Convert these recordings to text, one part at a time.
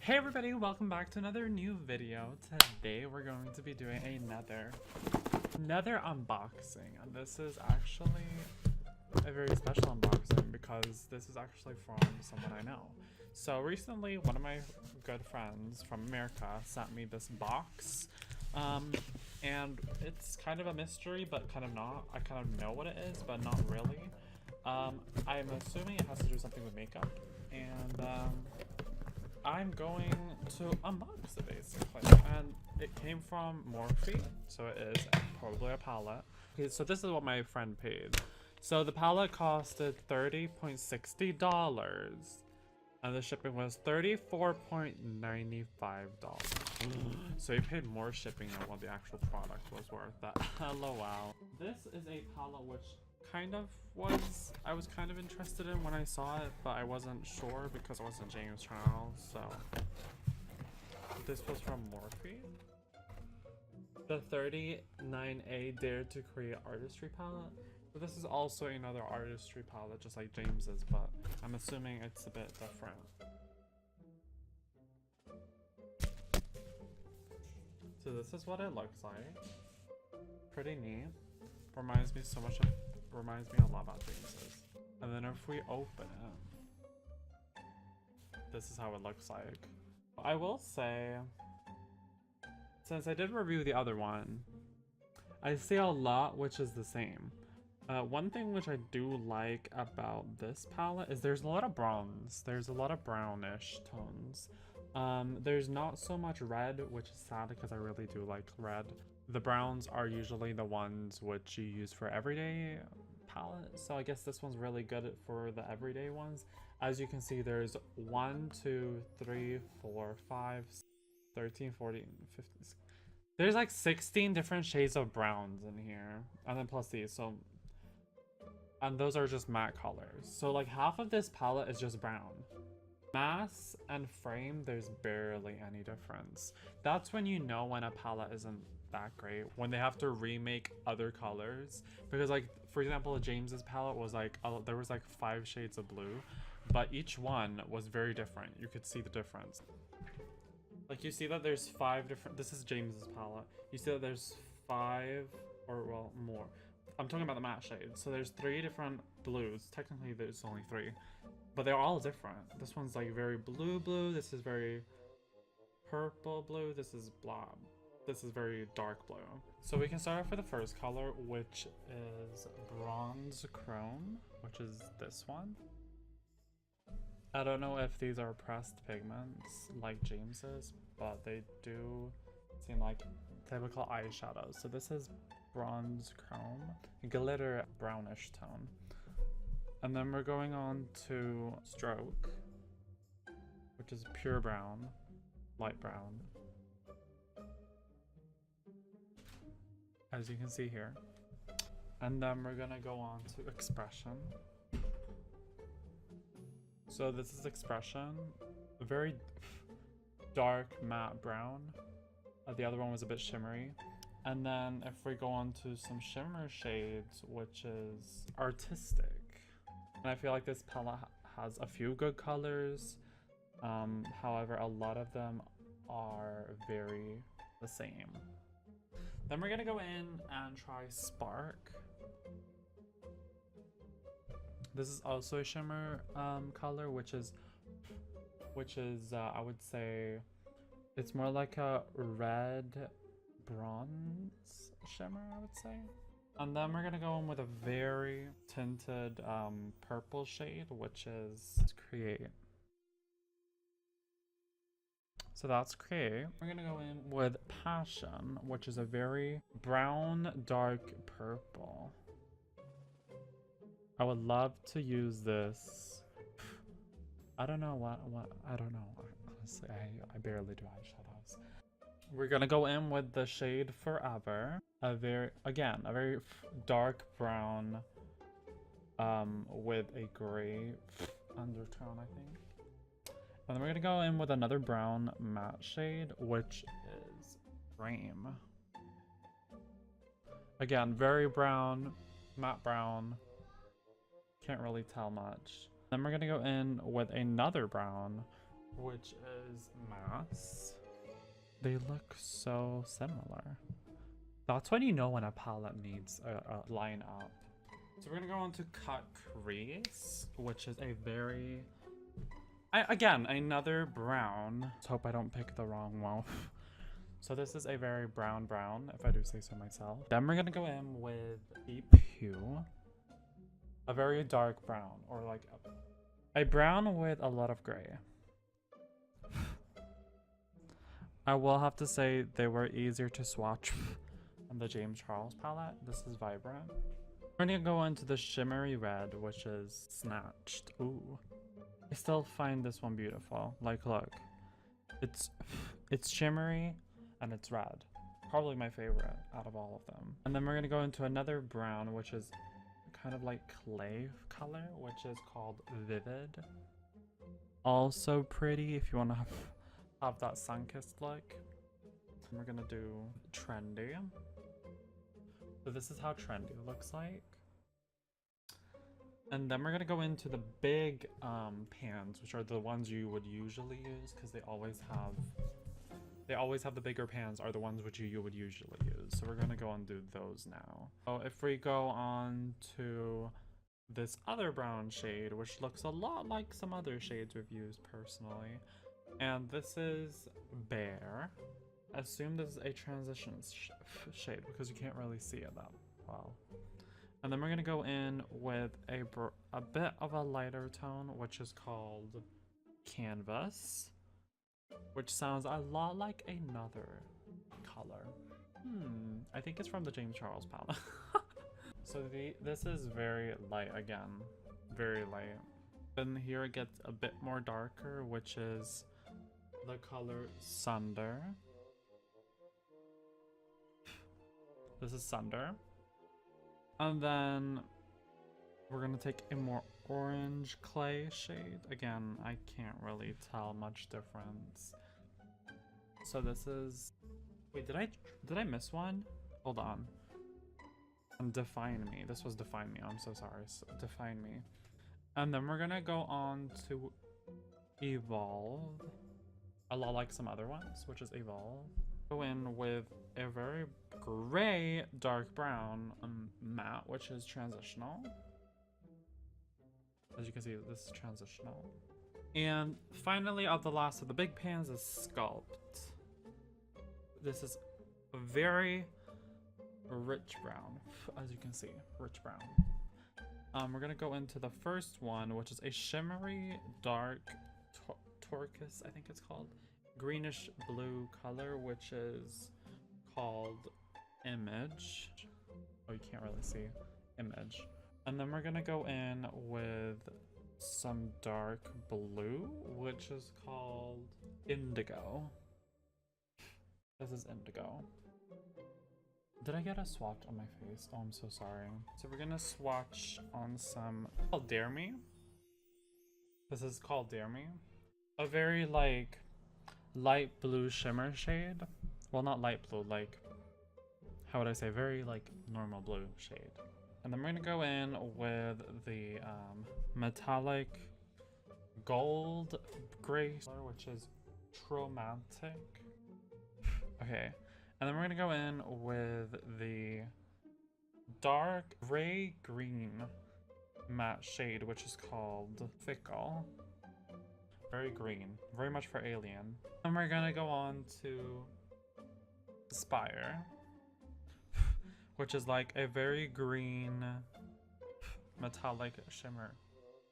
Hey everybody, welcome back to another new video. Today we're going to be doing another unboxing, and this is actually a very special unboxing because this is actually from someone I know. So recently one of my good friends from America sent me this box, and it's kind of a mystery but kind of not. I kind of know what it is but not really. I'm assuming it has to do something with makeup, and I'm going to unbox it basically, and it came from Morphe, so it is probably a palette. Okay, so this is what my friend paid. So the palette costed $30.60, and the shipping was $34.95. So he paid more shipping than what the actual product was worth. That LOL. This is a palette which I was kind of interested in when I saw it, but I wasn't sure because it wasn't James' channel. So this was from Morphe. The 39A Dare to Create Artistry palette. So this is also another artistry palette just like James's, but I'm assuming it's a bit different. So this is what it looks like. Pretty neat. Reminds me a lot about James's. And then if we open it, this is how it looks like. I will say, since I did review the other one, I see a lot which is the same. One thing which I do like about this palette is there's a lot of bronze. There's a lot of brownish tones. There's not so much red, which is sad because I really do like red. The browns are usually the ones which you use for everyday palette, so I guess this one's really good for the everyday ones. As you can see, there's 1, 2, 3, 4, 5, 13, 14, 15. There's like 16 different shades of browns in here, and then plus these. So, and those are just matte colors. So like half of this palette is just brown. Mass and frame, there's barely any difference. That's when you know when a palette isn't that great, when they have to remake other colors, because like for example James's palette was like there was like 5 shades of blue, but each one was very different. You could see the difference. Like you see that there's 5 different, this is James's palette, you see that there's 5 or well more. I'm talking about the matte shades. So there's 3 different blues. Technically there's only 3, but they're all different. This one's like very blue, this is very purple blue, this is blob. This is very dark blue. So we can start off with the first color, which is bronze chrome, which is this one. I don't know if these are pressed pigments like James's, but they do seem like typical eyeshadows. So this is bronze chrome, glitter brownish tone. And then we're going on to stroke, which is pure brown, light brown, as you can see here. And then we're gonna go on to expression. So this is expression, a very dark matte brown. The other one was a bit shimmery. And then if we go on to some shimmer shades, which is artistic. And I feel like this palette has a few good colors. However, a lot of them are very the same. Then we're gonna go in and try Spark. This is also a shimmer color, which is I would say it's more like a red bronze shimmer, I would say. And then we're gonna go in with a very tinted purple shade, which is Create. So that's Create. We're gonna go in with Passion, which is a very brown, dark purple. I would love to use this. I don't know what I don't know. Honestly, I barely do eyeshadows. We're gonna go in with the shade Forever. A very dark brown with a gray undertone, I think. And then we're gonna go in with another brown matte shade, which is Frame. Again, very brown, matte brown. Can't really tell much. Then we're gonna go in with another brown, which is Mass. They look so similar. That's when you know when a palette needs a line up. So we're gonna go on to Cut Crease, which is a very... again, another brown. Let's hope I don't pick the wrong one. So this is a very brown, if I do say so myself. Then we're gonna go in with Deep Hue. A very dark brown, or like a brown with a lot of gray. I will have to say they were easier to swatch on the James Charles palette. This is Vibrant. We're gonna go into the Shimmery Red, which is Snatched. Ooh. I still find this one beautiful. Like, look. It's shimmery and it's red. Probably my favorite out of all of them. And then we're gonna go into another brown, which is kind of like clay color, which is called Vivid. Also pretty if you want to have that sun-kissed look. And we're gonna do Trendy. So this is how Trendy looks like. And then we're gonna go into the big pans, which are the ones you would usually use because they always have the bigger pans are the ones which you would usually use. So we're gonna go and do those now. So if we go on to this other brown shade, which looks a lot like some other shades we've used personally, and this is Bear. I assume this is a transition shade because you can't really see it that well. And then we're gonna go in with a bit of a lighter tone, which is called Canvas, which sounds a lot like another color. I think it's from the James Charles palette. So this is very light again, very light. Then here it gets a bit more darker, which is the color Sunder. This is Sunder. And then we're gonna take a more orange clay shade. Again, I can't really tell much difference. So this is... Wait, did I miss one? Hold on. Define Me. This was Define Me. I'm so sorry. So Define Me. And then we're gonna go on to Evolve. A lot like some other ones, which is Evolve. Go in with a very gray dark brown matte, which is Transitional. As you can see, this is Transitional. And finally, of the last of the big pans is Sculpt. This is a very rich brown, as you can see, rich brown. We're gonna go into the first one, which is a shimmery dark turquoise, I think it's called, greenish blue color, which is called Image. Oh, you can't really see. Image. And then we're gonna go in with some dark blue, which is called Indigo. This is Indigo. Did I get a swatch on my face? Oh, I'm so sorry. So we're gonna swatch on some called Dare Me. This is called Dare Me. A very like light blue shimmer shade. Well, not light blue, like, how would I say, very like normal blue shade. And then we're gonna go in with the metallic gold gray color, which is Chromatic. Okay. And then we're gonna go in with the dark gray green matte shade, which is called Fickle. Very green, very much for Alien. And we're gonna go on to Spire, which is like a very green metallic shimmer.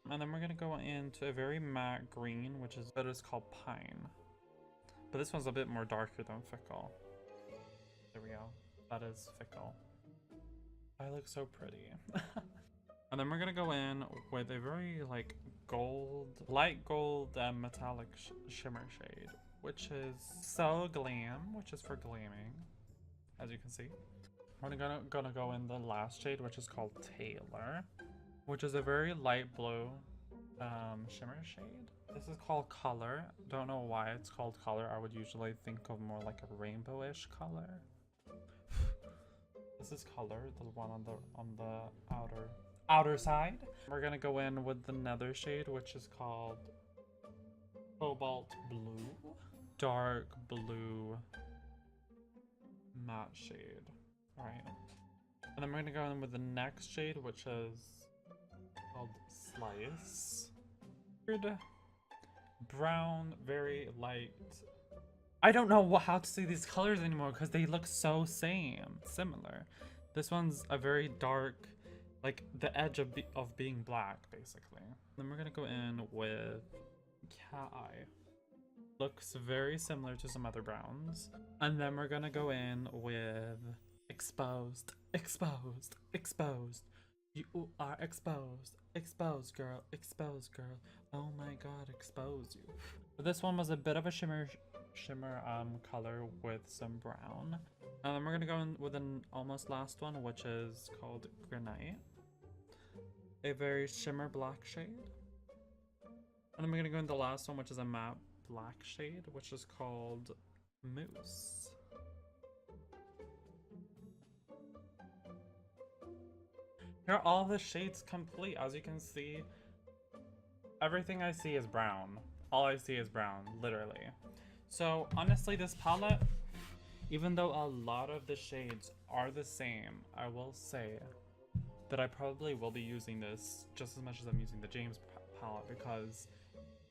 And then we're gonna go into a very matte green, which is called Pine. But this one's a bit more darker than Fickle. There we go. That is Fickle. I look so pretty. And then we're gonna go in with a very like gold, light gold metallic shimmer shade, which is So Glam, which is for glamming, as you can see. We're gonna go in the last shade, which is called Taylor, which is a very light blue shimmer shade. This is called Color. Don't know why it's called Color. I would usually think of more like a rainbowish color. This is Color, the one on the outer side. We're gonna go in with the Nether shade, which is called cobalt blue, dark blue matte shade. Alright. And then we're gonna go in with the next shade, which is called Slice. Weird brown, very light. I don't know how to say these colors anymore because they look so similar. This one's a very dark, like the edge of being black, basically. Then we're gonna go in with Cat Eye. Looks very similar to some other browns. And then we're gonna go in with Exposed, Exposed, Exposed. You are exposed, exposed girl, exposed girl. Oh my god, expose you. This one was a bit of a shimmer color with some brown. And then we're gonna go in with an almost last one, which is called Granite. A very shimmer black shade. And then we're gonna go in the last one, which is a matte black shade, which is called Moose. Here are all the shades complete. As you can see, everything I see is brown. All I see is brown, literally. So honestly, this palette, even though a lot of the shades are the same, I will say that I probably will be using this just as much as I'm using the James palette, because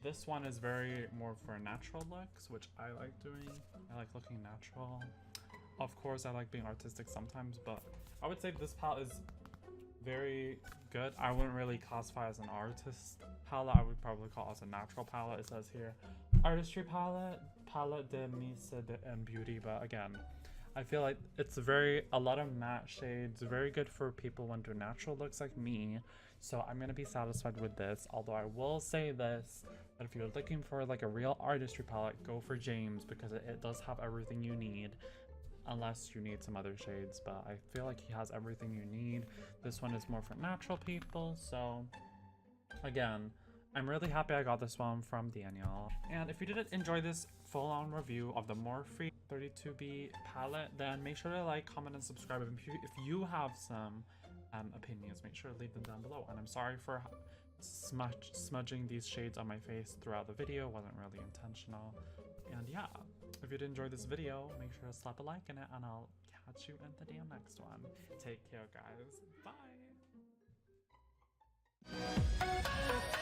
this one is very more for natural looks, which I like doing. I like looking natural. Of course, I like being artistic sometimes, but I would say this palette is very good. I wouldn't really classify as an artist palette. I would probably call it as a natural palette. It says here, artistry palette, palette de mise and beauty. But again, I feel like it's a lot of matte shades, very good for people who want to do natural looks like me. So I'm gonna be satisfied with this. Although I will say this, that if you're looking for like a real artistry palette, go for James, because it does have everything you need. Unless you need some other shades, but I feel like he has everything you need. This one is more for natural people, so again, I'm really happy I got this one from Daniel. And if you did enjoy this full-on review of the Morphe 39A palette, then make sure to like, comment, and subscribe. If you have some opinions, make sure to leave them down below. And I'm sorry for smudging these shades on my face throughout the video. It wasn't really intentional. And yeah, if you did enjoy this video, make sure to slap a like in it, and I'll catch you in the damn next one. Take care, guys. Bye!